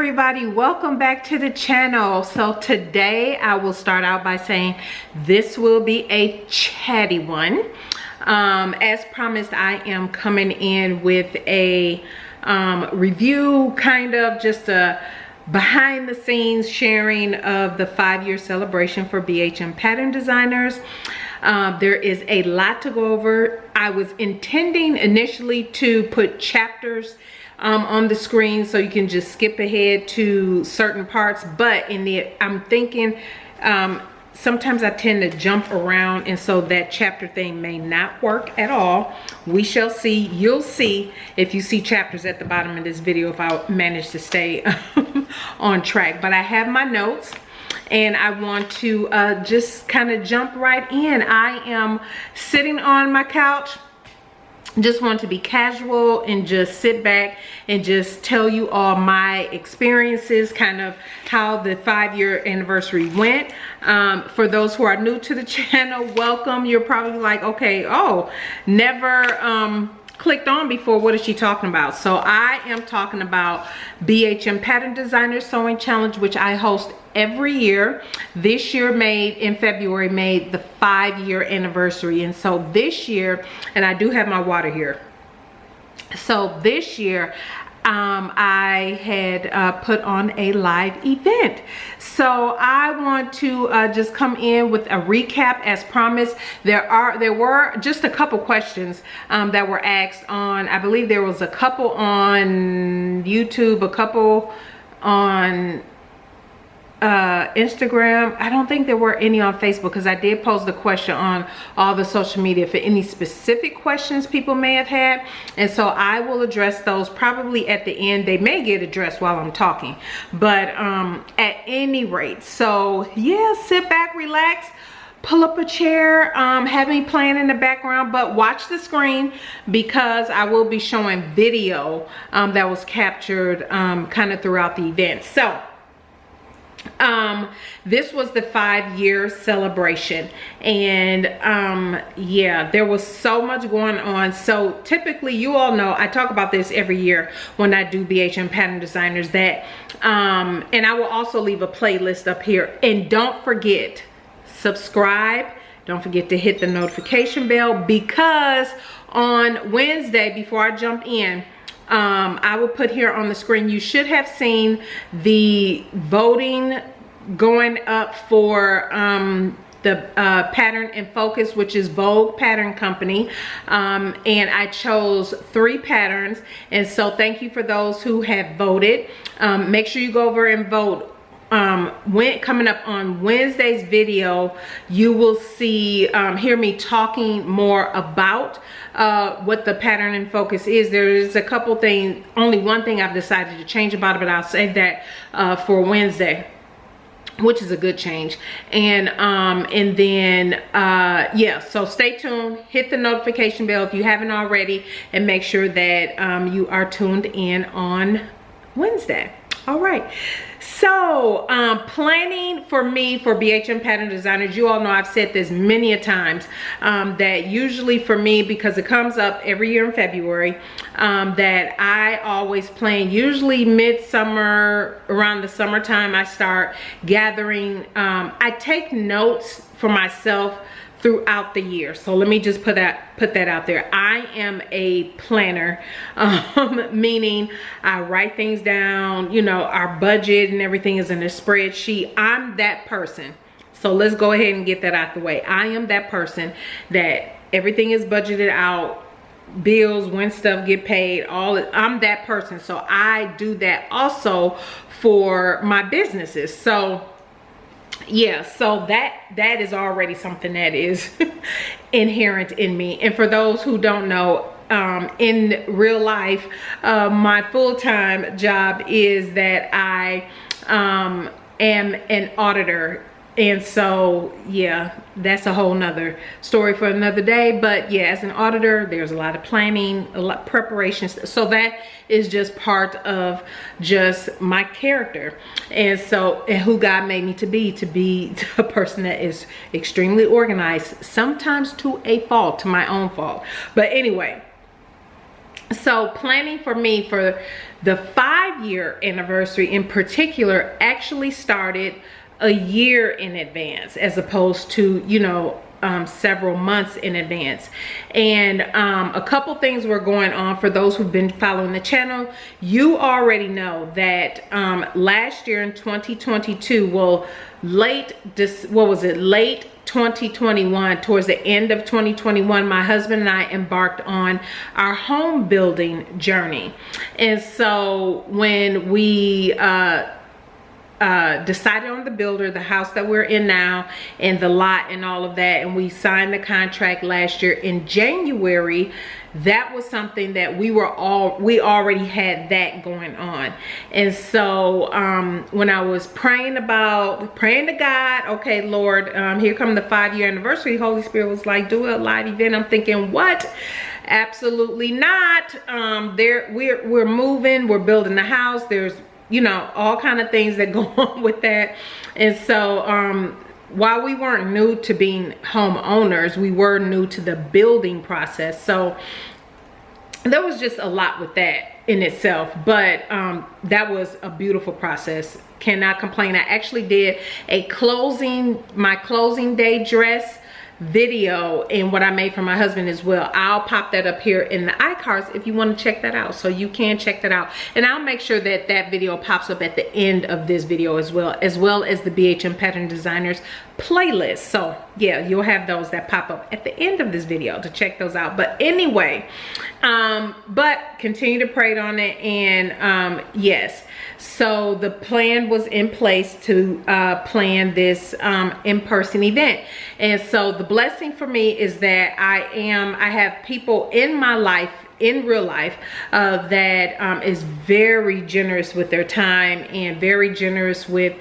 everybody, welcome back to the channel. So today I will start out by saying this will be a chatty one. As promised, I am coming in with a review, kind of just a behind the scenes sharing of the 5-year celebration for BHM Pattern Designers. There is a lot to go over. I was intending initially to put chapters on the screen so you can just skip ahead to certain parts, but I'm thinking sometimes I tend to jump around, and so that chapter thing may not work at all. We shall see. You'll see if you see chapters at the bottom of this video if I manage to stay on track. But I have my notes and I want to just kind of jump right in. I am sitting on my couch. Just want to be casual and just sit back and just tell you all my experiences, kind of how the 5-year anniversary went. For those who are new to the channel, welcome. You're probably like, okay, oh, never clicked on before. What is she talking about? So I am talking about BHM Pattern Designers Sewing Challenge, which I host every year. This year in February made the 5-year anniversary. And so this year, and I do have my water here. So this year, I had put on a live event. So I want to just come in with a recap. As promised, there were just a couple questions that were asked on, I believe there was a couple on YouTube, a couple on Instagram. I don't think there were any on Facebook, because I did pose the question on all the social media for any specific questions people may have had, and so I will address those probably at the end. They may get addressed while I'm talking, but at any rate, so yeah, sit back, relax, pull up a chair, have me playing in the background, but watch the screen, because I will be showing video that was captured kind of throughout the event. So this was the 5-year celebration, and yeah, there was so much going on. So typically, you all know I talk about this every year when I do BHM Pattern Designers, that and I will also leave a playlist up here. And don't forget, subscribe, don't forget to hit the notification bell, because on Wednesday, before I jump in, I will put here on the screen, you should have seen the voting going up for the Pattern and Focus, which is Vogue Pattern Company, and I chose 3 patterns. And so thank you for those who have voted. Make sure you go over and vote. Coming up on Wednesday's video, you will see hear me talking more about what the Pattern and Focus is. There is a couple things, only one thing I've decided to change about it, but I'll save that for Wednesday, which is a good change. And then yeah, so stay tuned, hit the notification bell if you haven't already, and make sure that you are tuned in on Wednesday. All right, so planning for me for BHM Pattern Designers, you all know I've said this many a times, that usually for me, because it comes up every year in February, that I always plan, usually midsummer, around the summertime, I start gathering, I take notes for myself throughout the year. So let me just put that out there. I am a planner, meaning I write things down, you know, our budget and everything is in a spreadsheet. I'm that person. So let's go ahead and get that out the way. I am that person that everything is budgeted out, bills, when stuff get paid, I'm that person. So I do that also for my businesses. So yeah, so that is already something that is inherent in me. And for those who don't know, in real life, my full-time job is that I am an auditor. And so yeah, that's a whole nother story for another day. But yeah, as an auditor, there's a lot of planning, a lot of preparations. So that is just part of just my character, and who God made me to be a person that is extremely organized, sometimes to a fault, to my own fault. But anyway, So planning for me for the 5-year anniversary in particular actually started a year in advance, as opposed to, you know, several months in advance. And a couple things were going on. For those who've been following the channel, you already know that last year in 2022, well, late 2021, towards the end of 2021, my husband and I embarked on our home building journey. And so when we decided on the builder, the house that we're in now, and the lot and all of that, and we signed the contract last year in January, that was something that we already had that going on. And so when I was praying to God, okay, Lord, here come the 5-year anniversary, Holy Spirit was like, do a live event. I'm thinking, what? Absolutely not. We're moving, we're building the house, there's, you know, all kind of things that go on with that. And so while we weren't new to being homeowners, we were new to the building process. So there was just a lot with that in itself, but that was a beautiful process. Cannot complain. I actually did my closing day dress video and what I made for my husband as well. I'll pop that up here in the iCards if you want to check that out, so you can check that out. And I'll make sure that that video pops up at the end of this video as well as the BHM Pattern Designers playlist. So yeah, you'll have those that pop up at the end of this video to check those out. But anyway, but continue to pray on it. And yes, so the plan was in place to plan this in-person event. And so the blessing for me is that I have people in my life, in real life, that is very generous with their time and very generous with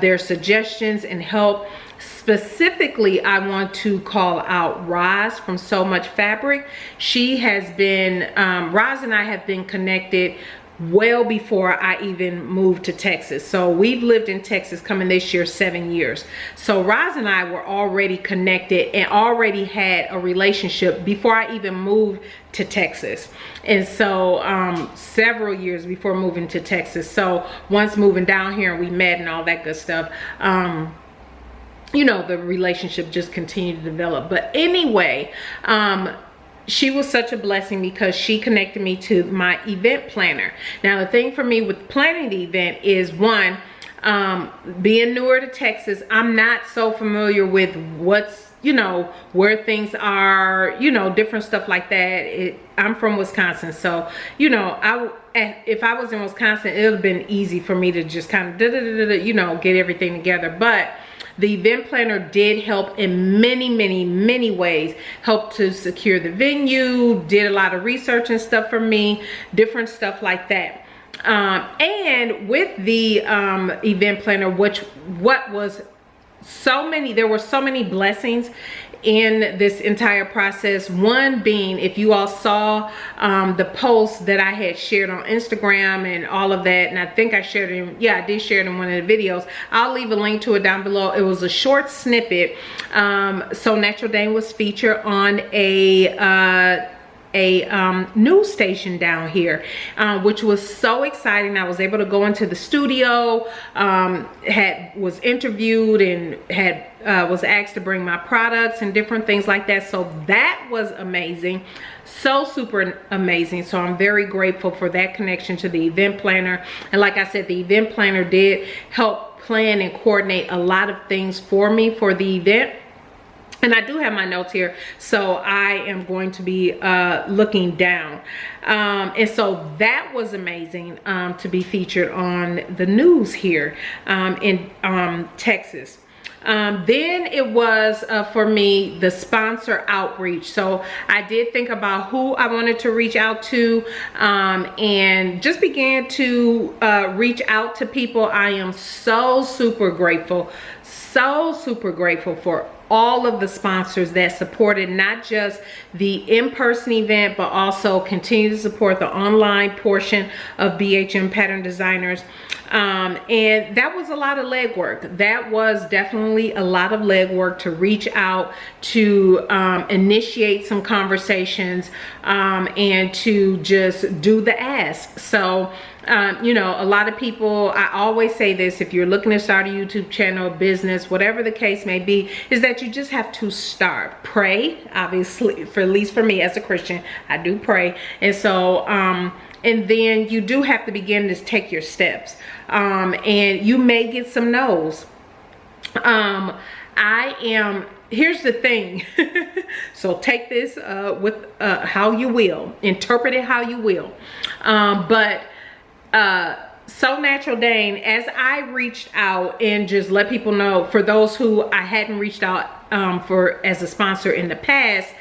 their suggestions and help. Specifically, I want to call out Roz from So Much Fabric. She has been, Roz and I have been connected well before I even moved to Texas. So we've lived in Texas, coming this year 7 years. So Roz and I were already connected and already had a relationship before I even moved to Texas. And so several years before moving to Texas. So once moving down here and we met and all that good stuff, you know, the relationship just continued to develop. But anyway, she was such a blessing because she connected me to my event planner. Now, the thing for me with planning the event is, one, being newer to Texas, I'm not so familiar with what's, you know, where things are, you know, different stuff like that. I'm from Wisconsin, so, you know, if I was in Wisconsin, it would have been easy for me to just kind of, you know, get everything together. But the event planner did help in many ways. Helped to secure the venue, did a lot of research and stuff for me, different stuff like that. And with the event planner, there were so many blessings in this entire process. One being, if you all saw the post that I had shared on Instagram and all of that, and I think I shared it, yeah, I did share it in one of the videos. I'll leave a link to it down below. It was a short snippet. SewNaturalDane was featured on a news station down here, which was so exciting. I was able to go into the studio, was interviewed and was asked to bring my products and different things like that. So that was amazing, so super amazing. So I'm very grateful for that connection to the event planner. And like I said, the event planner did help plan and coordinate a lot of things for me for the event. And I do have my notes here, so I am going to be looking down. And so that was amazing to be featured on the news here in Texas. Then it was for me the sponsor outreach. So I did think about who I wanted to reach out to, and just began to reach out to people. I am so super grateful so super grateful for all of the sponsors that supported not just the in-person event, but also continue to support the online portion of BHM Pattern Designers. And that was a lot of legwork. That was definitely a lot of legwork to reach out, to initiate some conversations, and to just do the ask. So you know, a lot of people, I always say this, if you're looking to start a YouTube channel, business, whatever the case may be, is that you just have to start. Pray, obviously, for at least for me as a Christian, I do pray. And so, and then you do have to begin to take your steps. And you may get some no's. Here's the thing. So take this with how you will. Interpret it how you will. But SewNaturalDane, as I reached out and just let people know, for those who I hadn't reached out for as a sponsor in the past,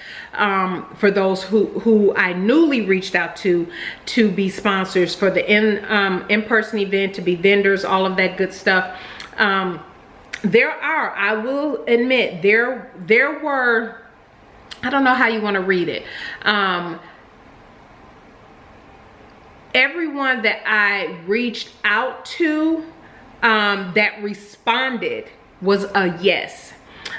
for those who I newly reached out to be sponsors for the in-person event, to be vendors, all of that good stuff. There are, I will admit, there were, I don't know how you want to read it. Everyone that I reached out to that responded was a yes.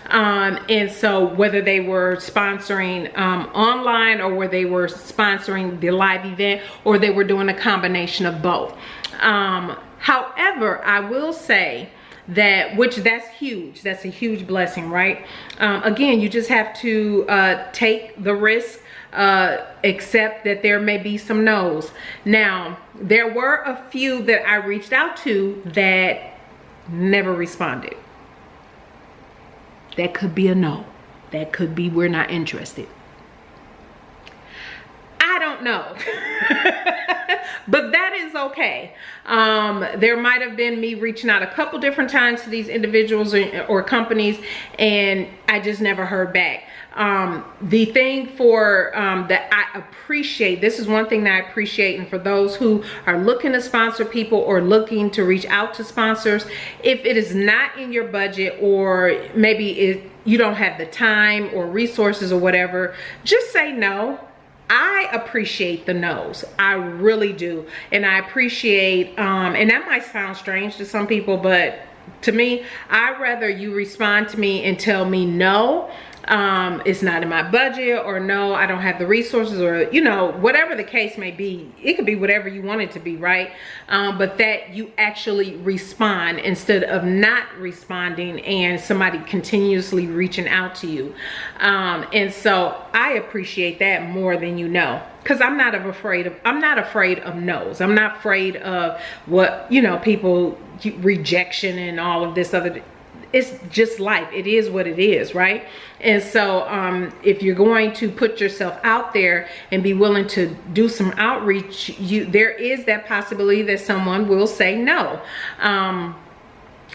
And so whether they were sponsoring online, or whether they were sponsoring the live event, or they were doing a combination of both. However, I will say that, that's huge. That's a huge blessing, right? Again, you just have to take the risk, accept that there may be some no's. Now, there were a few that I reached out to that never responded. That could be a no. That could be we're not interested. I don't know. But that is okay. There might have been me reaching out a couple different times to these individuals or companies, and I just never heard back. The thing for that I appreciate, this is one thing that I appreciate, and for those who are looking to sponsor people or looking to reach out to sponsors, if it is not in your budget, or maybe you don't have the time or resources or whatever, just say no. I appreciate the no's. I really do. And I appreciate, and that might sound strange to some people, but to me, I'd rather you respond to me and tell me no, it's not in my budget, or no, I don't have the resources, or, you know, whatever the case may be. It could be whatever you want it to be, right? But that you actually respond instead of not responding and somebody continuously reaching out to you. And so I appreciate that more than you know. Because I'm not afraid of no's. I'm not afraid of what, you know, people, rejection and all of this other. It's just life. It is what it is, right? And so if you're going to put yourself out there and be willing to do some outreach, there is that possibility that someone will say no.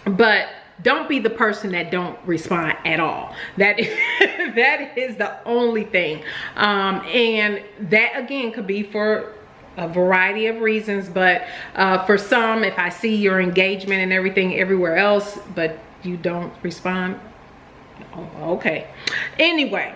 But don't be the person that don't respond at all. That is the only thing. And that, again, could be for a variety of reasons. But for some, if I see your engagement and everything everywhere else, but you don't respond, okay. Anyway,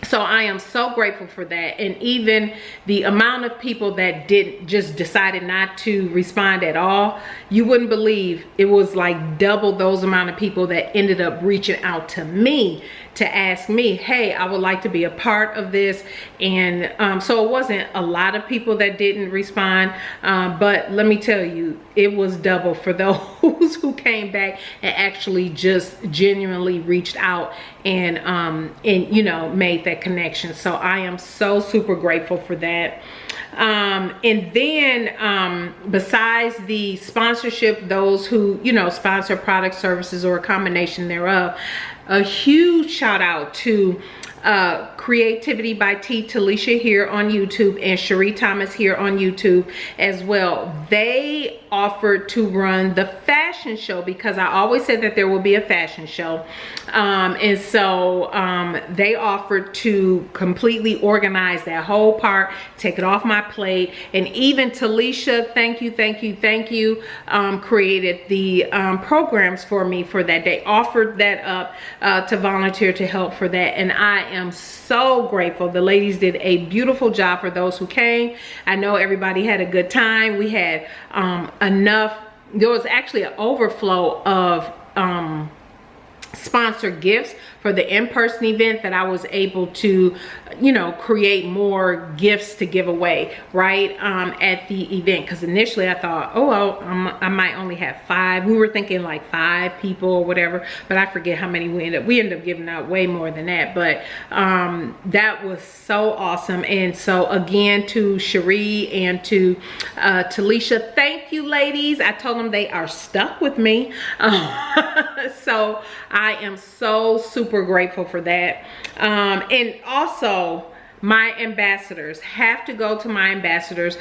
so I am so grateful for that. And even the amount of people that decided not to respond at all, you wouldn't believe, it was like double those amount of people that ended up reaching out to me to ask me, hey, I would like to be a part of this. And so it wasn't a lot of people that didn't respond, but let me tell you, it was double for those who came back and actually just genuinely reached out and you know, made that connection. So I am so super grateful for that. And then besides the sponsorship, those who, you know, sponsor product, services, or a combination thereof, a huge shout out to Creativity by T, Talisha here on YouTube, and Cherie Thomas here on YouTube as well. They offered to run the fashion show because I always said that there will be a fashion show. And so they offered to completely organize that whole part, take it off my plate. And even Talisha, thank you, created the programs for me for that day, offered that up to volunteer to help for that. And I am so grateful. The ladies did a beautiful job for those who came. I know everybody had a good time. We had enough. There was actually an overflow of sponsored gifts for the in-person event that I was able to, you know, create more gifts to give away right at the event, because initially I thought, oh well, I might only have 5. We were thinking like 5 people or whatever, but I forget how many we ended up giving out way more than that. But that was so awesome. And so again, to Cherie and to Talisha, thank you ladies. I told them they are stuck with me. So I am so super grateful for that. And also my ambassadors, have to go to my ambassadors.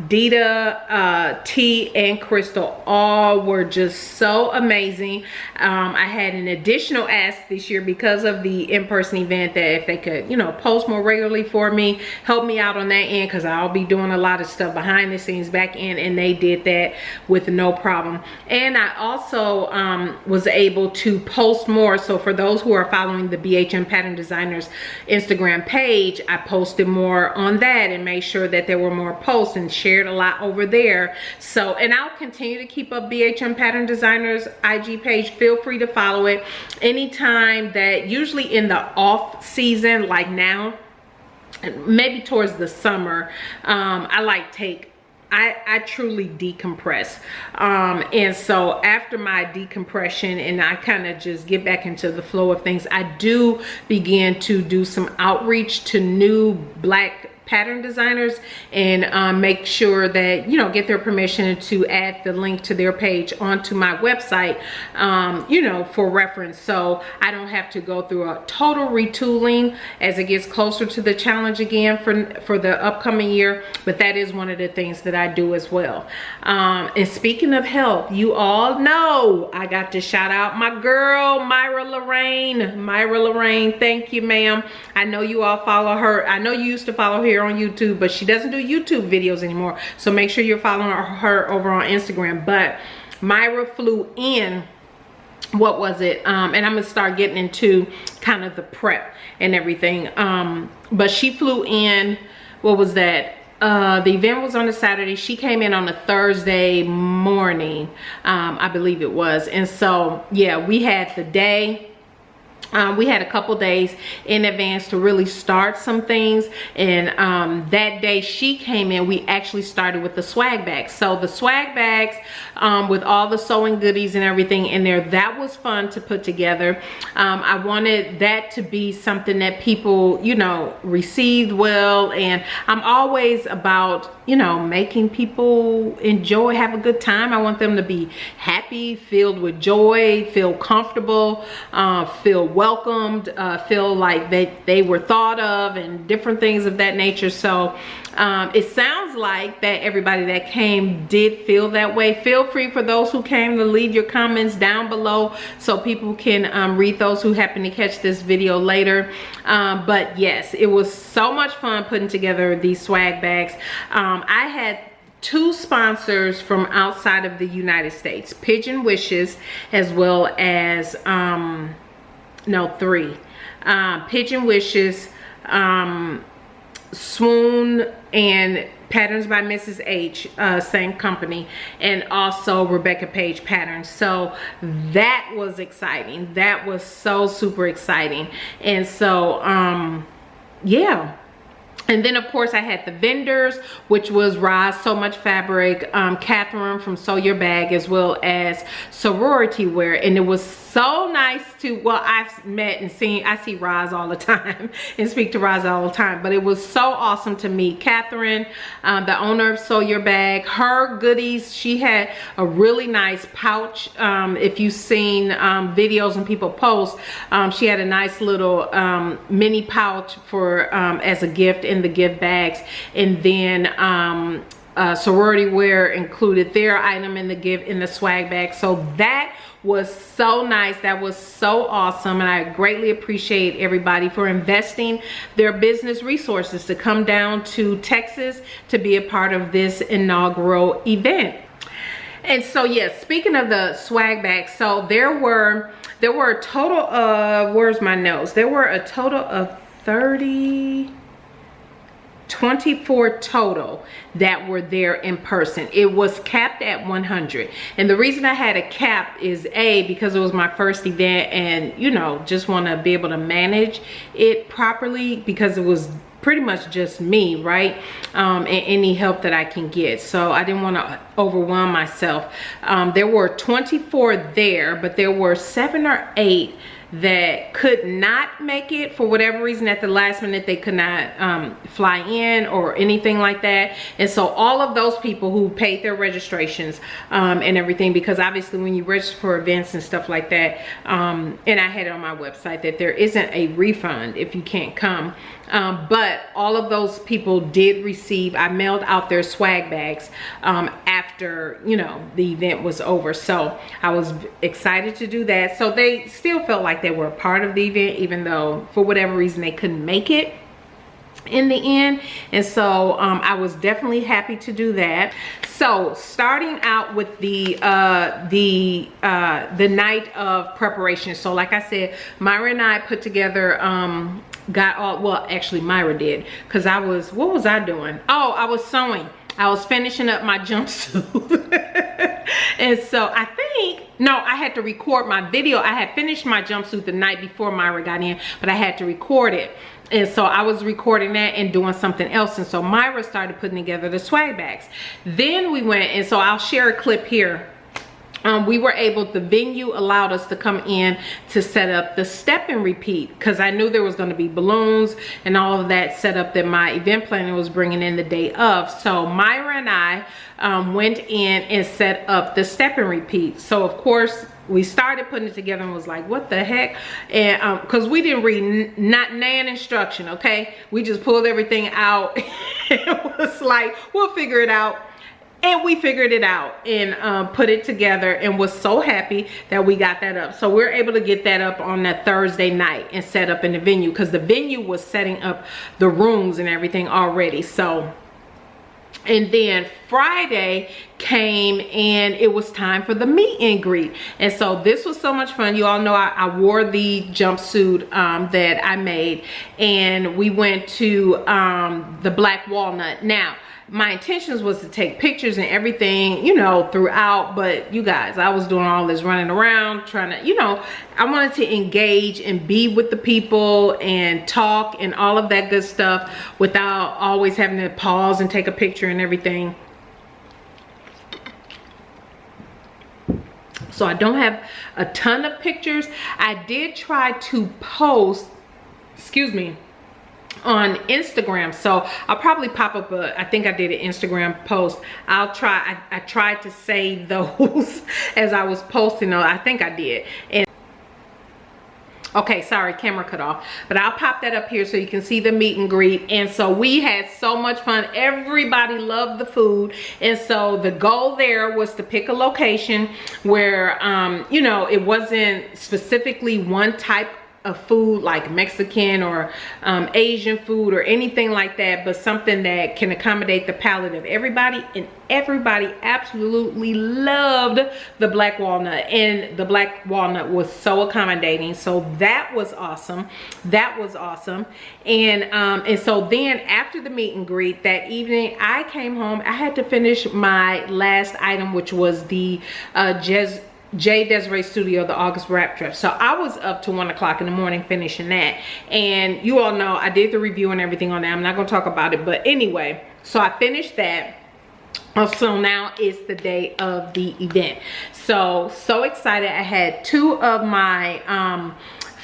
Dita, T, and Crystal all were just so amazing. I had an additional ask this year because of the in-person event that if they could, you know, post more regularly for me, help me out on that end, because I'll be doing a lot of stuff behind the scenes back end, and they did that with no problem. And I also was able to post more. So for those who are following the BHM Pattern Designers Instagram page, I posted more on that and made sure that there were more posts and shared a lot over there. So, and I'll continue to keep up BHM Pattern Designers IG page. Feel free to follow it anytime that, usually in the off season, like now, maybe towards the summer, I truly decompress. And so after my decompression and I kind of just get back into the flow of things, I do begin to do some outreach to new Black pattern designers and make sure that, you know, get their permission to add the link to their page onto my website, you know, for reference, so I don't have to go through a total retooling as it gets closer to the challenge again for the upcoming year. But that is one of the things that I do as well. And speaking of health, you all know I got to shout out my girl Myra Lorraine. Thank you, ma'am. I know you all follow her. I know you used to follow her on YouTube, but she doesn't do YouTube videos anymore, so make sure you're following her over on Instagram. But Myra flew in, what was it, and I'm gonna start getting into kind of the prep and everything, but she flew in, what was that, the event was on a Saturday. She came in on a Thursday morning, I believe it was. And so yeah, we had the day, we had a couple days in advance to really start some things. And that day she came in, we actually started with the swag bags. So the swag bags with all the sewing goodies and everything in there, that was fun to put together. I wanted that to be something that people, you know, received well. And I'm always about, you know, making people enjoy, have a good time. I want them to be happy, filled with joy, feel comfortable, feel welcomed, feel like they were thought of, and different things of that nature. So it sounds like that everybody that came did feel that way. Feel free, for those who came, to leave your comments down below so people can read those who happen to catch this video later. But yes, it was so much fun putting together these swag bags. I had 2 sponsors from outside of the United States, Pigeon Wishes, as well as no, 3. Pigeon Wishes, Swoon, and Patterns by Mrs. H, same company, and also Rebecca Page Patterns. So that was exciting. That was so super exciting. And so yeah. And then of course I had the vendors, which was Roz So Much Fabric, Catherine from Sew Your Bag, as well as Sorority Wear. And it was so nice to, well, I've met and seen, I see Roz all the time and speak to Roz all the time, but it was so awesome to meet Catherine, the owner of Sew Your Bag. Her goodies, she had a really nice pouch. If you've seen videos and people post, she had a nice little mini pouch for as a gift in the gift bags, and then sorority wear included their item in the swag bag. So that was so nice. That was so awesome, and I greatly appreciate everybody for investing their business resources to come down to Texas to be a part of this inaugural event. And so yes, speaking of the swag bags, so there were a total of, where's my notes, there were a total of 24 total that were there in person. It was capped at 100, and the reason I had a cap is because it was my first event, and you know, just want to be able to manage it properly, because it was pretty much just me, right? And any help that I can get. So I didn't want to overwhelm myself. There were 24 there, but there were 7 or 8 that could not make it for whatever reason. At the last minute, they could not fly in or anything like that. And so all of those people who paid their registrations and everything, because obviously when you register for events and stuff like that, and I had it on my website that there isn't a refund if you can't come, but all of those people did receive, I mailed out their swag bags after, you know, the event was over. So I was excited to do that. So they still felt like they were a part of the event, even though for whatever reason they couldn't make it in the end. And so I was definitely happy to do that. So starting out with the night of preparation. So like I said, Myra and I put together well, actually Myra did, because what was I doing? Oh, I was sewing. I was finishing up my jumpsuit. And so I had to record my video. I had finished my jumpsuit the night before Myra got in, but I had to record it. And so I was recording that and doing something else. And so Myra started putting together the swag bags. Then we went, and so I'll share a clip here. We were able, the venue allowed us to come in to set up the step and repeat, because I knew there was going to be balloons and all of that set up that my event planner was bringing in the day of. So Myra and I went in and set up the step and repeat. So of course we started putting it together and was like, what the heck? And because we didn't read not nan instruction, okay? We just pulled everything out. It was like, we'll figure it out. And we figured it out and put it together, and was so happy that we got that up. So we're able to get that up on that Thursday night and set up in the venue, because the venue was setting up the rooms and everything already. So, and then Friday came and it was time for the meet and greet. And so this was so much fun. You all know I wore the jumpsuit that I made, and we went to the Black Walnut. Now, my intentions was to take pictures and everything, you know, throughout, but you guys, I was doing all this running around trying to, you know, I wanted to engage and be with the people and talk and all of that good stuff without always having to pause and take a picture and everything. So I don't have a ton of pictures. I did try to post, excuse me, on Instagram. So I'll probably pop up I think I did an Instagram post. I'll try, I tried to save those as I was posting those. I think I did. And okay, sorry, camera cut off, but I'll pop that up here so you can see the meet and greet. And so we had so much fun. Everybody loved the food. And so the goal there was to pick a location where, you know, it wasn't specifically one type of food like Mexican or Asian food or anything like that, but something that can accommodate the palate of everybody. And everybody absolutely loved the Black Walnut, and the Black Walnut was so accommodating. So that was awesome. That was awesome. And so then after the meet and greet that evening, I came home. I had to finish my last item, which was the J Desiree Studio, the August wrap dress. So I was up to 1 o'clock in the morning finishing that. And you all know I did the review and everything on that. I'm not going to talk about it, but anyway, so I finished that. So now it's the day of the event. So excited. I had 2 of my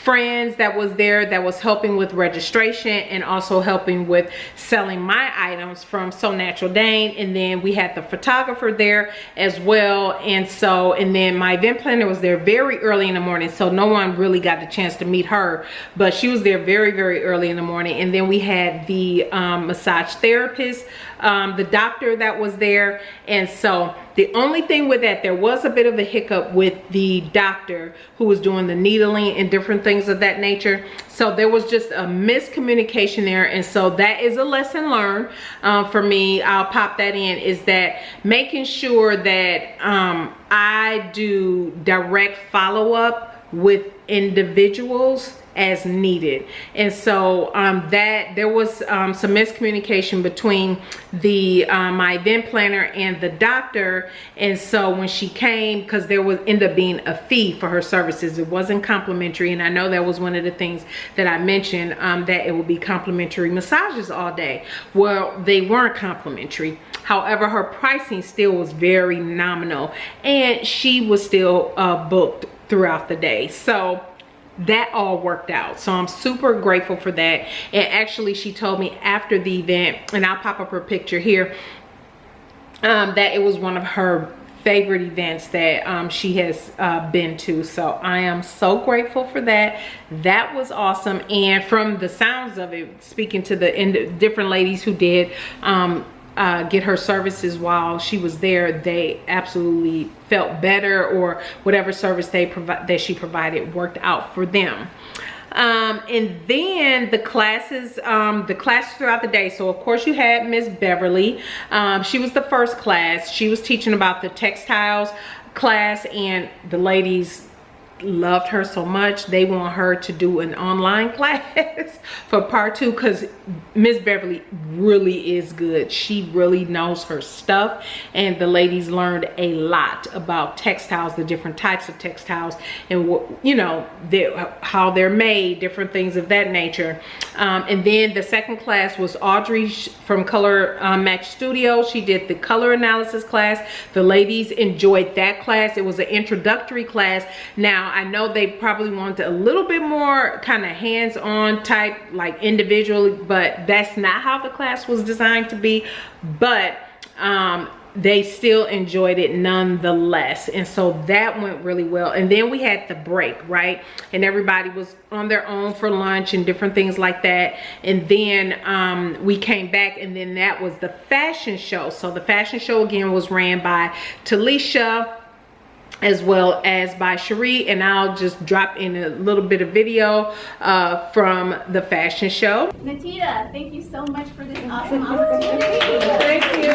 friends that was there that was helping with registration and also helping with selling my items from SewNaturalDane, and then we had the photographer there as well. And then my event planner was there very early in the morning, so no one really got the chance to meet her, but she was there very early in the morning. And then we had the massage therapist, the doctor that was there. And so the only thing with that, there was a bit of a hiccup with the doctor who was doing the needling and different things of that nature. So there was just a miscommunication there. And so that is a lesson learned for me. I'll pop that in, is that making sure that I do direct follow-up with individuals as needed. And so that there was some miscommunication between the my event planner and the doctor. And so when she came, because there was ended up being a fee for her services, it wasn't complimentary. And I know that was one of the things that I mentioned, that it would be complimentary massages all day. Well, they weren't complimentary. However, her pricing still was very nominal, and she was still booked throughout the day. So that all worked out. So I'm super grateful for that. And actually, she told me after the event, and I'll pop up her picture here, that it was one of her favorite events that she has been to. So I am so grateful for that. That was awesome. And from the sounds of it, speaking to the different ladies who did get her services while she was there, they absolutely felt better, or whatever service that she provided worked out for them. And then the classes throughout the day. So of course you had Miss Beverly. She was the first class. She was teaching about the textiles class, and the ladies loved her so much they want her to do an online class for part 2, because Miss Beverly really is good. She really knows her stuff, and the ladies learned a lot about textiles, the different types of textiles, and what, you know, how they're made, different things of that nature. And then the second class was Audrey from Color Match Studio. She did the color analysis class. The ladies enjoyed that class. It was an introductory class. Now I know they probably wanted a little bit more kind of hands-on type, like individually, but that's not how the class was designed to be. But they still enjoyed it nonetheless, and so that went really well. And then we had the break, right, and everybody was on their own for lunch and different things like that. And then we came back, and then that was the fashion show. So the fashion show again was ran by Talisha as well as by Cherie, and I'll just drop in a little bit of video from the fashion show. Natita, thank you so much for this awesome opportunity. Thank you.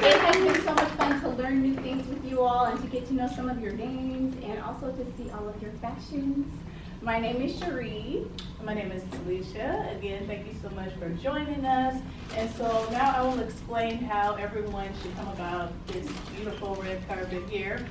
It has been so much fun to learn new things with you all, and to get to know some of your names, and also to see all of your fashions. My name is Cherie. My name is Talisha. Again, thank you so much for joining us. And so now I will explain how everyone should come about this beautiful red carpet here.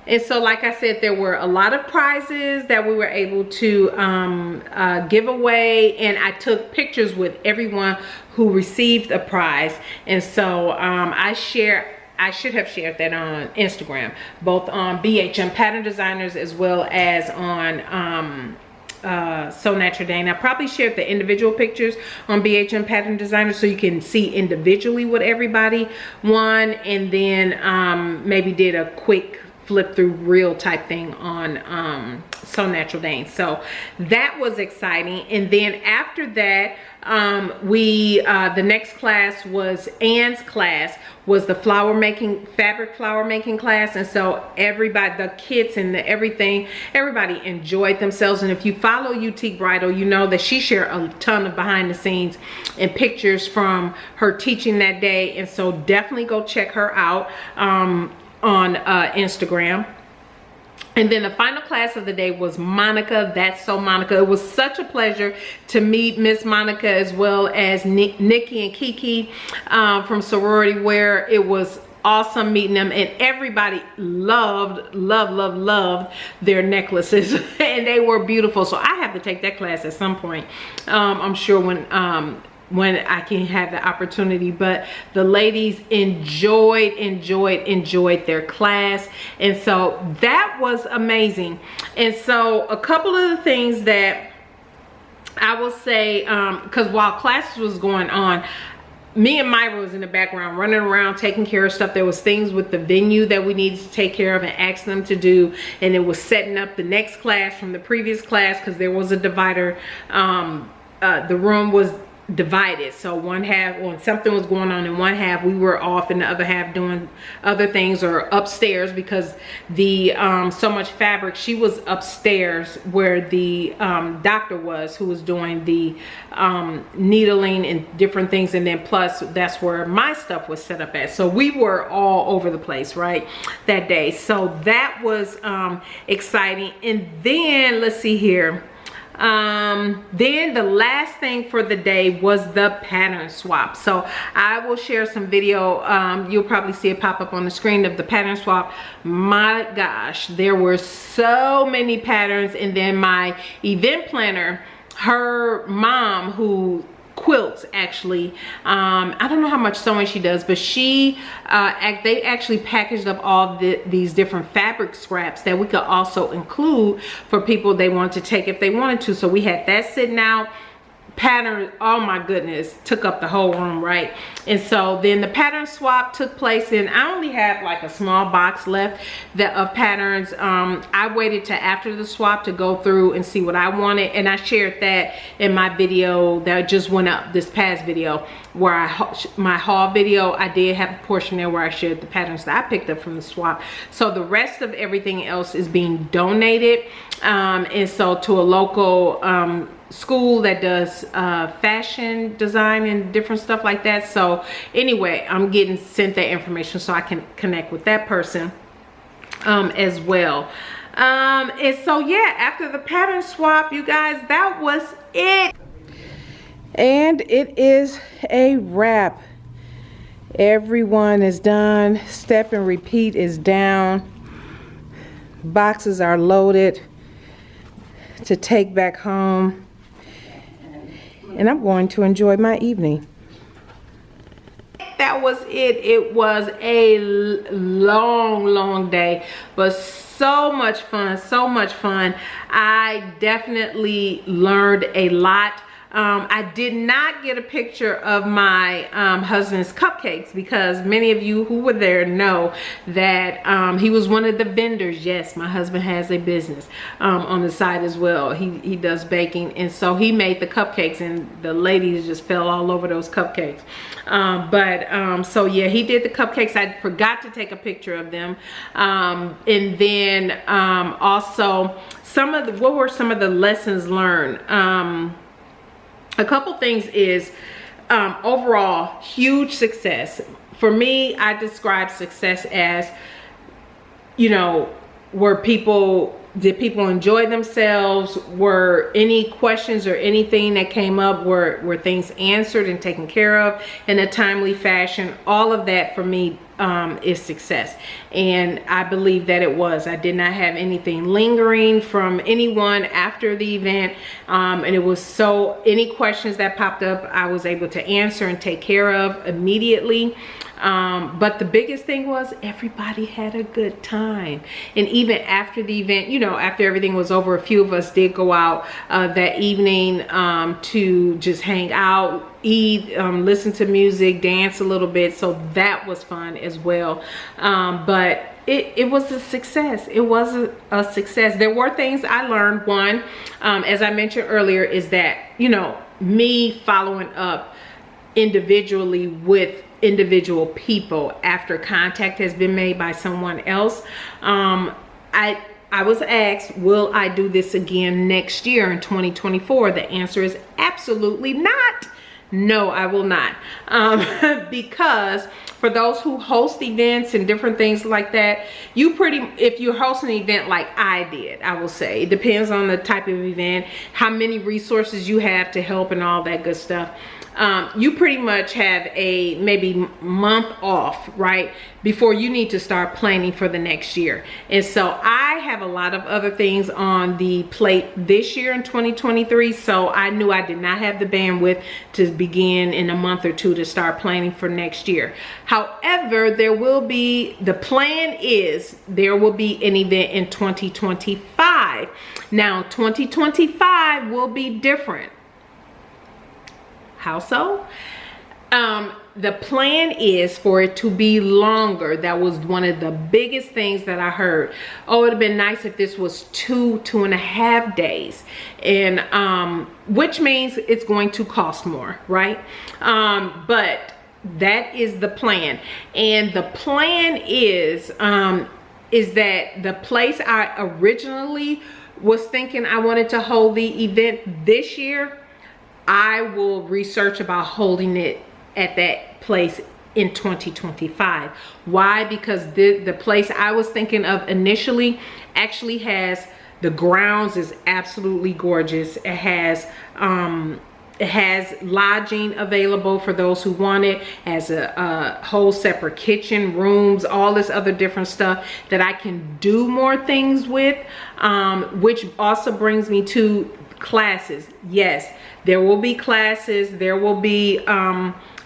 And so, like I said, there were a lot of prizes that we were able to give away, and I took pictures with everyone who received a prize. And so I should have shared that on Instagram, both on BHM Pattern Designers as well as on SewNaturalDane. I probably shared the individual pictures on BHM Pattern Designers so you can see individually what everybody won, and then maybe did a quick flip through reel type thing on SewNaturalDane. So that was exciting. And then after that, the next class was Anne's class, was the fabric flower making class. And so everybody, the kids and everybody enjoyed themselves. And if you follow UT Bridal, you know that she shared a ton of behind the scenes and pictures from her teaching that day. And so definitely go check her out on Instagram. And then the final class of the day was Monica, That's So Monica. It was such a pleasure to meet Miss Monica, as well as Nikki and Kiki from Sorority Wear. It was awesome meeting them, and everybody loved their necklaces and they were beautiful. So I have to take that class at some point. I'm sure when I can have the opportunity, but the ladies enjoyed their class, and so that was amazing. And so a couple of the things that I will say, because while classes was going on, me and Myra was in the background running around taking care of stuff. There was things with the venue that we needed to take care of and ask them to do, and it was setting up the next class from the previous class, because there was a divider. The room was divided, so one half, when something was going on in one half, we were off in the other half doing other things, or upstairs, because the so much fabric, she was upstairs where the doctor was, who was doing the needling and different things, and then plus that's where my stuff was set up at. So we were all over the place, right, that day. So that was exciting. And then let's see here, then the last thing for the day was the pattern swap. So I will share some video, you'll probably see it pop up on the screen, of the pattern swap. My gosh, there were so many patterns. And then my event planner, her mom, who quilts actually, I don't know how much sewing she does, but they actually packaged up all these different fabric scraps that we could also include for people they want to take if they wanted to. So we had that sitting out. Pattern, oh my goodness, took up the whole room, right? And so then the pattern swap took place, and I only had like a small box left of patterns. I waited till after the swap to go through and see what I wanted, and I shared that in my video that just went up, this past video, where my haul video. I did have a portion there where I shared the patterns that I picked up from the swap. So the rest of everything else is being donated, and so to a local school that does fashion design and different stuff like that. So anyway, I'm getting sent that information so I can connect with that person as well. And so yeah, after the pattern swap, you guys, that was it. And it is a wrap. Everyone is done. Step and repeat is down. Boxes are loaded to take back home. And I'm going to enjoy my evening. That was it. It was a long day, but so much fun, so much fun. I definitely learned a lot. I did not get a picture of my husband's cupcakes, because many of you who were there know that he was one of the vendors. Yes, my husband has a business on the side as well. He does baking, and so he made the cupcakes, and the ladies just fell all over those cupcakes. So yeah, he did the cupcakes. I forgot to take a picture of them. And then also what were some of the lessons learned? A couple things is, overall, huge success. For me, I describe success as, you know, did people enjoy themselves? Were any questions or anything that came up, were things answered and taken care of in a timely fashion? All of that for me is success, and I believe that it was. I did not have anything lingering from anyone after the event, and it was so, any questions that popped up, I was able to answer and take care of immediately. But the biggest thing was everybody had a good time. And even after the event, you know, after everything was over, a few of us did go out that evening to just hang out, eat, listen to music, dance a little bit. So that was fun as well. But it was a success. It was a success. There were things I learned. One, as I mentioned earlier, is that, you know, me following up individually with individual people after contact has been made by someone else. I was asked, will I do this again next year in 2024? The answer is absolutely not. No, I will not. Because for those who host events and different things like that, if you host an event like I did, I will say, it depends on the type of event, how many resources you have to help and all that good stuff. You pretty much have a maybe month off, right, before you need to start planning for the next year. And so I have a lot of other things on the plate this year in 2023, so I knew I did not have the bandwidth to begin in a month or two to start planning for next year. However, the plan is there will be an event in 2025. Now 2025 will be different. How so? The plan is for it to be longer. That was one of the biggest things that I heard. Oh, it'd have been nice if this was 2.5 days, and which means it's going to cost more, right? But that is the plan, and the plan is that the place I originally was thinking I wanted to hold the event this year, I will research about holding it at that place in 2025. Why? Because the place I was thinking of initially actually has, the grounds is absolutely gorgeous. It has lodging available for those who want it, has a whole separate kitchen, rooms, all this other different stuff that I can do more things with, which also brings me to classes. Yes, there will be classes, there will be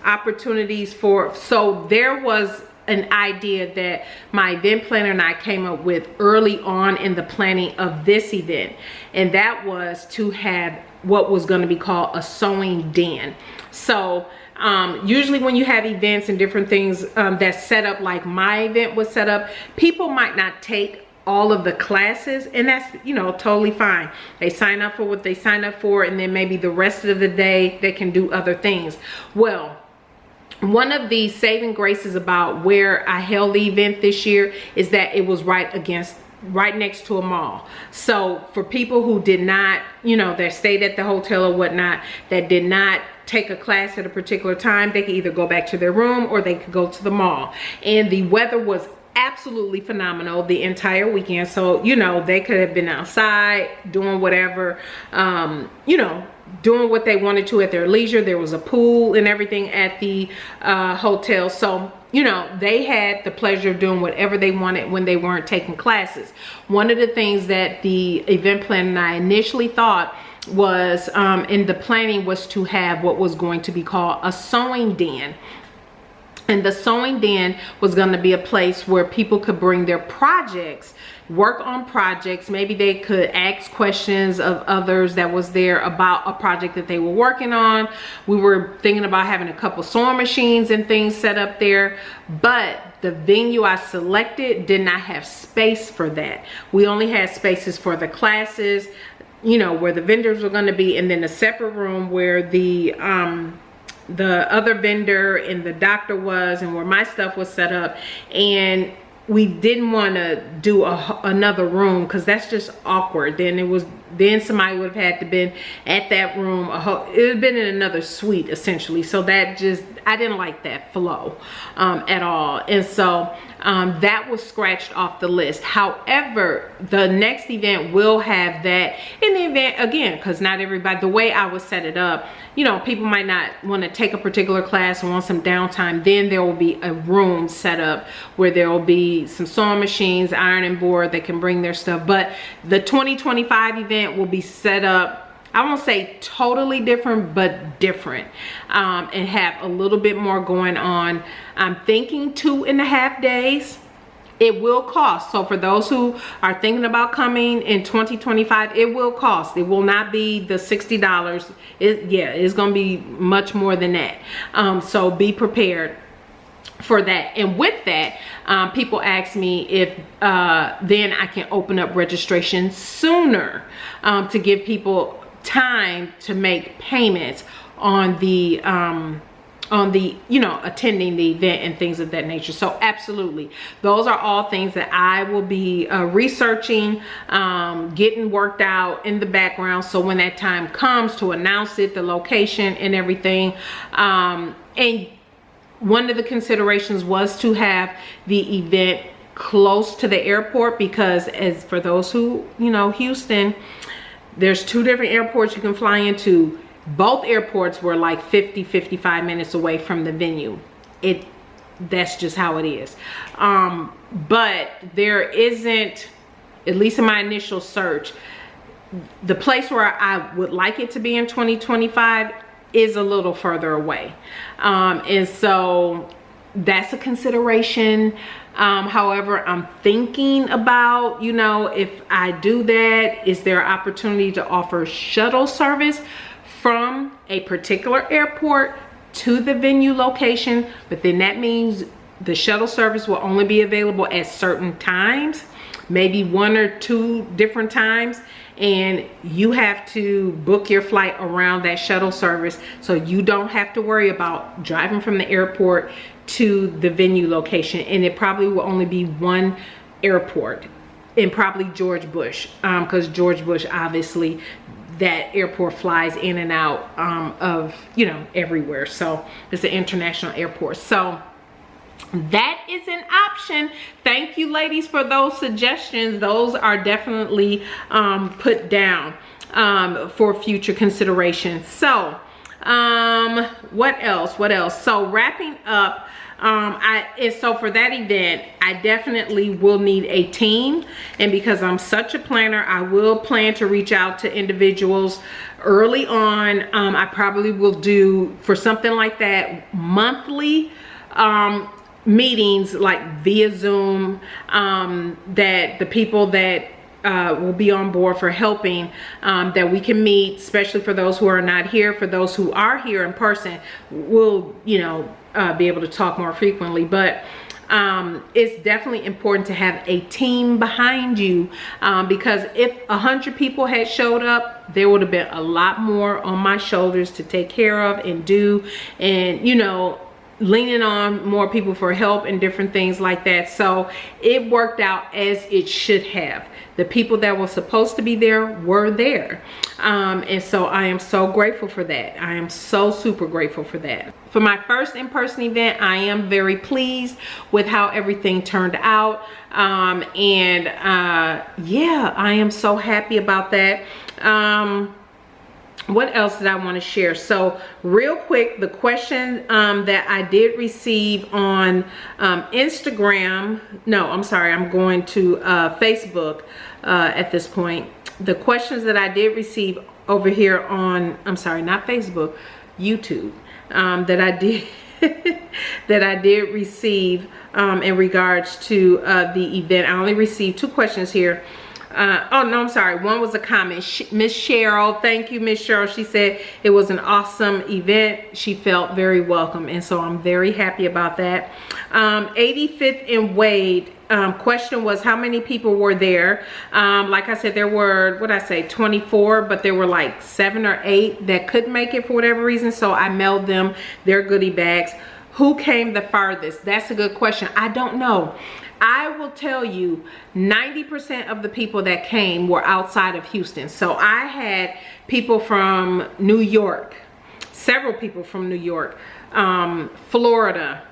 opportunities so there was an idea that my event planner and I came up with early on in the planning of this event, and that was to have what was going to be called a sewing den. So usually when you have events and different things that's set up like my event was set up, people might not take all of the classes, and that's, you know, totally fine. They sign up for what they sign up for, and then maybe the rest of the day they can do other things. Well, one of the saving graces about where I held the event this year is that it was right next to a mall. So for people who did not, you know, that stayed at the hotel or whatnot, that did not take a class at a particular time, they could either go back to their room or they could go to the mall. And the weather was absolutely phenomenal the entire weekend. So, you know, they could have been outside doing whatever, you know, doing what they wanted to at their leisure. There was a pool and everything at the hotel. So, you know, they had the pleasure of doing whatever they wanted when they weren't taking classes. One of the things that the event planner and I initially thought was in the planning was to have what was going to be called a sewing den. And the sewing den was going to be a place where people could bring their projects, work on projects. Maybe they could ask questions of others that was there about a project that they were working on. We were thinking about having a couple sewing machines and things set up there, but the venue I selected did not have space for that. We only had spaces for the classes, you know, where the vendors were going to be, and then a separate room where the other vendor and the doctor was, and where my stuff was set up. And we didn't want to do another room because that's just awkward. Then somebody would have had to been at that room. It would have been in another suite essentially. So that just, I didn't like that flow at all. And so that was scratched off the list. However, the next event will have that in the event, again, because not everybody, the way I would set it up, you know, people might not want to take a particular class or want some downtime. Then there will be a room set up where there will be some sewing machines, ironing board, they can bring their stuff. But the 2025 event will be set up I won't say totally different, but different, and have a little bit more going on. I'm thinking 2.5 days. It will cost. So for those who are thinking about coming in 2025, it will cost. It will not be the $60. It's going to be much more than that. So be prepared for that. And with that, people ask me if then I can open up registration sooner, to give people time to make payments on the you know, attending the event and things of that nature. So absolutely, those are all things that I will be researching, getting worked out in the background, so when that time comes to announce it, the location and everything. And one of the considerations was to have the event close to the airport, because as for those who, you know, Houston, there's 2 different airports you can fly into. Both airports were like 50-55 minutes away from the venue. That's just how it is. But there isn't, at least in my initial search, the place where I would like it to be in 2025 is a little further away. And so that's a consideration. However, I'm thinking about, you know, if I do that, is there an opportunity to offer shuttle service from a particular airport to the venue location? But then that means the shuttle service will only be available at certain times, maybe 1 or 2 different times, and you have to book your flight around that shuttle service, so you don't have to worry about driving from the airport to the venue location. And it probably will only be 1 airport, and probably George Bush, because George Bush, obviously, that airport flies in and out of, you know, everywhere. So it's an international airport. So that is an option. Thank you, ladies, for those suggestions. Those are definitely put down for future consideration. So what else? So wrapping up, so for that event, I definitely will need a team, and because I'm such a planner, I will plan to reach out to individuals early on. I probably will do, for something like that, monthly meetings, like via Zoom, that the people that will be on board for helping, that we can meet, especially for those who are not here. For those who are here in person, we'll, you know, be able to talk more frequently. But it's definitely important to have a team behind you, because if 100 people had showed up, there would have been a lot more on my shoulders to take care of and do, and, you know, leaning on more people for help and different things like that. So it worked out as it should have. The people that were supposed to be there were there. And so I am so grateful for that. I am so super grateful for that. For my first in-person event, I am very pleased with how everything turned out. Yeah, I am so happy about that. What else did I want to share? So real quick, the question that I did receive on Instagram, no, I'm sorry, I'm going to Facebook at this point. The questions that I did receive over here on, I'm sorry, not Facebook, YouTube, that I did that I did receive in regards to the event. I only received 2 questions here. Oh no, I'm sorry, one was a comment. Miss Cheryl, thank you, Miss Cheryl. She said it was an awesome event. She felt very welcome, and so I'm very happy about that. 85th and Wade, question was how many people were there. Like I said, there were, what I say, 24, but there were like 7 or 8 that couldn't make it for whatever reason, so I mailed them their goodie bags. Who came the farthest? That's a good question. I don't know. I will tell you, 90% of the people that came were outside of Houston. So I had people from New York, several people from New York, Florida,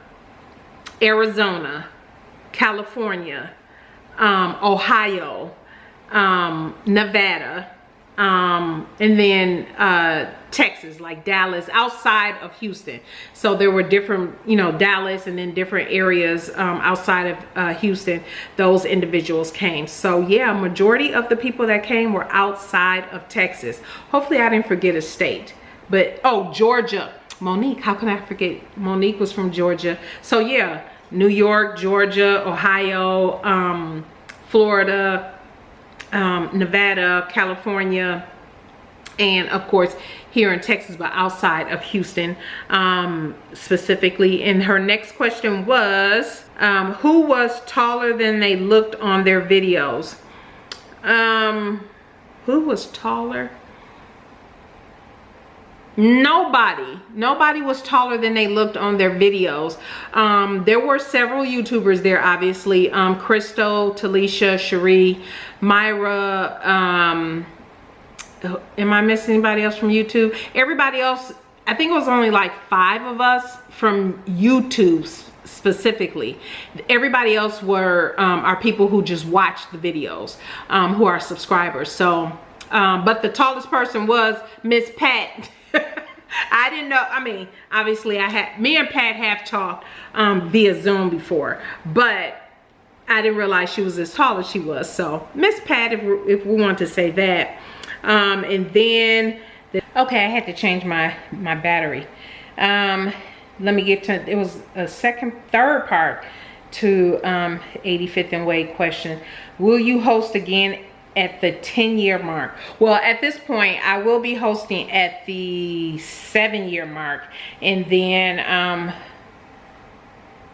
Arizona, California, Ohio, Nevada, and then Texas, like Dallas, outside of Houston. So there were different, you know, Dallas and then different areas outside of Houston, those individuals came. So yeah, majority of the people that came were outside of Texas. Hopefully I didn't forget a state, but oh, Georgia. Monique, how can I forget? Monique was from Georgia. So yeah, New York, Georgia, Ohio, Florida, Nevada, California, and of course here in Texas, but outside of Houston specifically. And her next question was, who was taller than they looked on their videos? Who was taller? Nobody was taller than they looked on their videos. There were several YouTubers there, obviously. Crystal, Talisha, Cherie, Myra, am I missing anybody else from YouTube? Everybody else, I think it was only like 5 of us from YouTube specifically. Everybody else were are people who just watch the videos, who are subscribers. So but the tallest person was Miss Pat. I didn't know. I mean, obviously me and Pat have talked via Zoom before, but I didn't realize she was as tall as she was. So Miss Pat, if we want to say that. And then okay, I had to change my battery. Let me get to, it was a third part to 85th and Wade question. Will you host again at the 10-year mark? Well, at this point I will be hosting at the 7-year mark, and then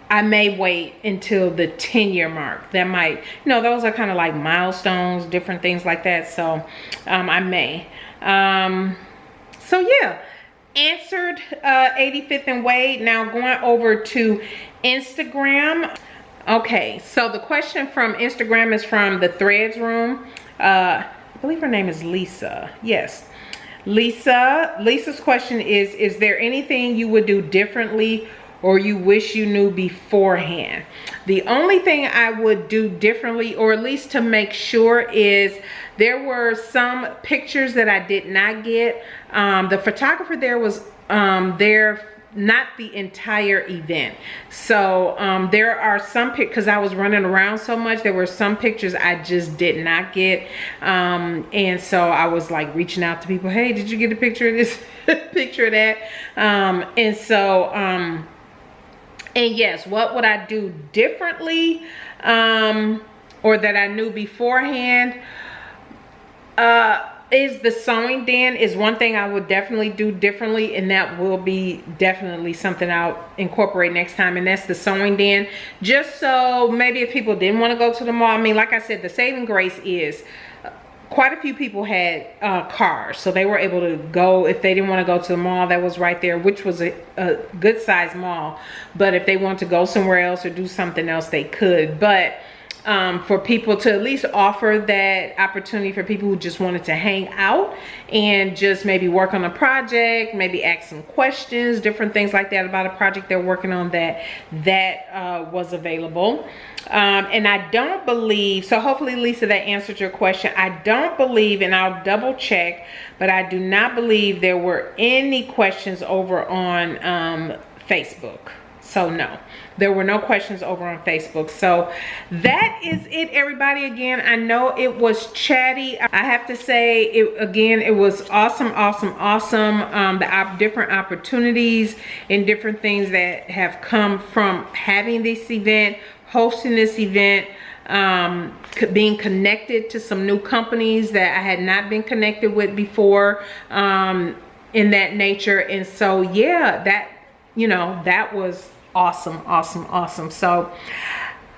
I may wait until the 10-year mark. That might, you know, those are kind of like milestones, different things like that. So I may. So yeah, answered 85th and Wade. Now going over to Instagram. Okay, so the question from Instagram is from the Threads room. I believe her name is Lisa. Yes, Lisa's question is there anything you would do differently or you wish you knew beforehand? The only thing I would do differently, or at least to make sure, is there were some pictures that I did not get. The photographer there was there not the entire event. So there are some pictures, because I was running around so much, there were some pictures I just did not get. And so I was like reaching out to people, hey, did you get a picture of this, picture of that? And so, and yes, what would I do differently, or that I knew beforehand? Is the sewing den is one thing I would definitely do differently, and that will be definitely something I'll incorporate next time, and that's the sewing den. Just so maybe if people didn't want to go to the mall, I mean, like I said, the saving grace is quite a few people had cars, so they were able to go if they didn't want to go to the mall that was right there, which was a good size mall. But if they want to go somewhere else or do something else, they could. But for people to at least offer that opportunity for people who just wanted to hang out and just maybe work on a project, maybe ask some questions, different things like that about a project they're working on, that was available. And I don't believe, so hopefully Lisa, that answered your question. I don't believe, and I'll double check, but I do not believe there were any questions over on Facebook. So no, there were no questions over on Facebook. So that is it, everybody. Again, I know it was chatty. I have to say, it was awesome. The different opportunities and different things that have come from having this event, hosting this event, being connected to some new companies that I had not been connected with before, in that nature. And so yeah, that, you know, that was awesome. So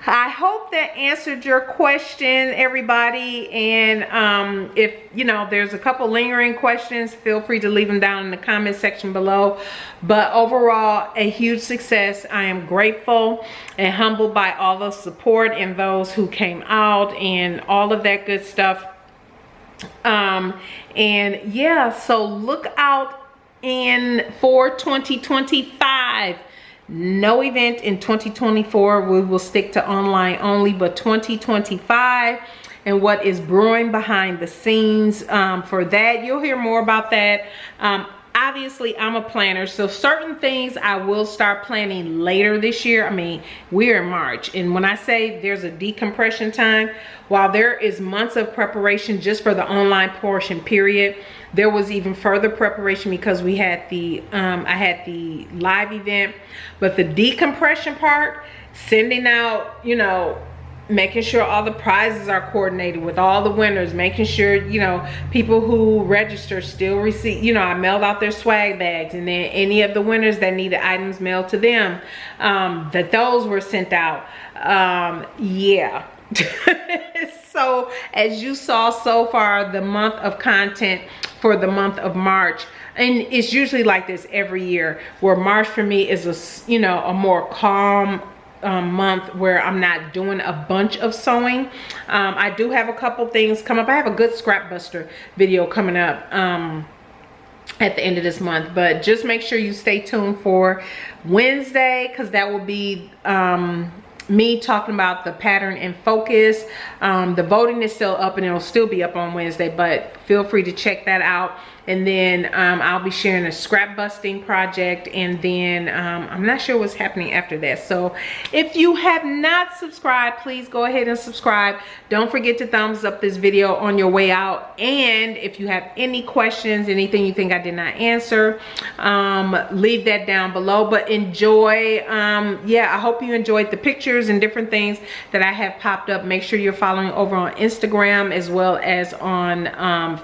I hope that answered your question, everybody. And if, you know, there's a couple lingering questions, feel free to leave them down in the comment section below. But overall, a huge success. I am grateful and humbled by all the support and those who came out and all of that good stuff. And yeah, so look out for 2025. No event in 2024. We will stick to online only, but 2025, and what is brewing behind the scenes for that. You'll hear more about that. Obviously, I'm a planner, so certain things I will start planning later this year. I mean, we're in March, and when I say there's a decompression time, while there is months of preparation just for the online portion period, there was even further preparation because we had the I had the live event. But the decompression part, sending out, you know, making sure all the prizes are coordinated with all the winners, making sure, you know, people who register still receive, you know, I mailed out their swag bags, and then any of the winners that needed items mailed to them, that those were sent out. Yeah. So as you saw so far, the month of content for the month of March, and it's usually like this every year, where March for me is a, you know, a more calm month where I'm not doing a bunch of sewing. I do have a couple things come up. I have a good scrap buster video coming up at the end of this month, but just make sure you stay tuned for Wednesday, because that will be me talking about the pattern and focus. The voting is still up, and it'll still be up on Wednesday, but feel free to check that out. And then I'll be sharing a scrap busting project, and then I'm not sure what's happening after that. So if you have not subscribed, please go ahead and subscribe. Don't forget to thumbs up this video on your way out. And if you have any questions, anything you think I did not answer, leave that down below. But enjoy, yeah, I hope you enjoyed the pictures and different things that I have popped up. Make sure you're following over on Instagram as well as on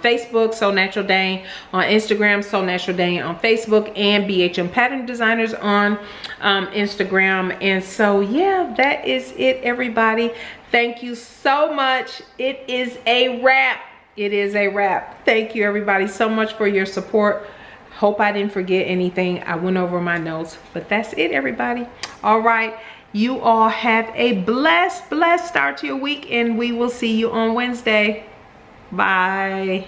Facebook, SewNaturalDane on Instagram, SewNaturalDane on Facebook, and BHM Pattern Designers on Instagram. And so yeah, that is it, everybody. Thank you so much. It is a wrap. It is a wrap. Thank you, everybody, so much for your support. Hope I didn't forget anything. I went over my notes, but that's it, everybody. All right, you all have a blessed start to your week, and we will see you on Wednesday. Bye.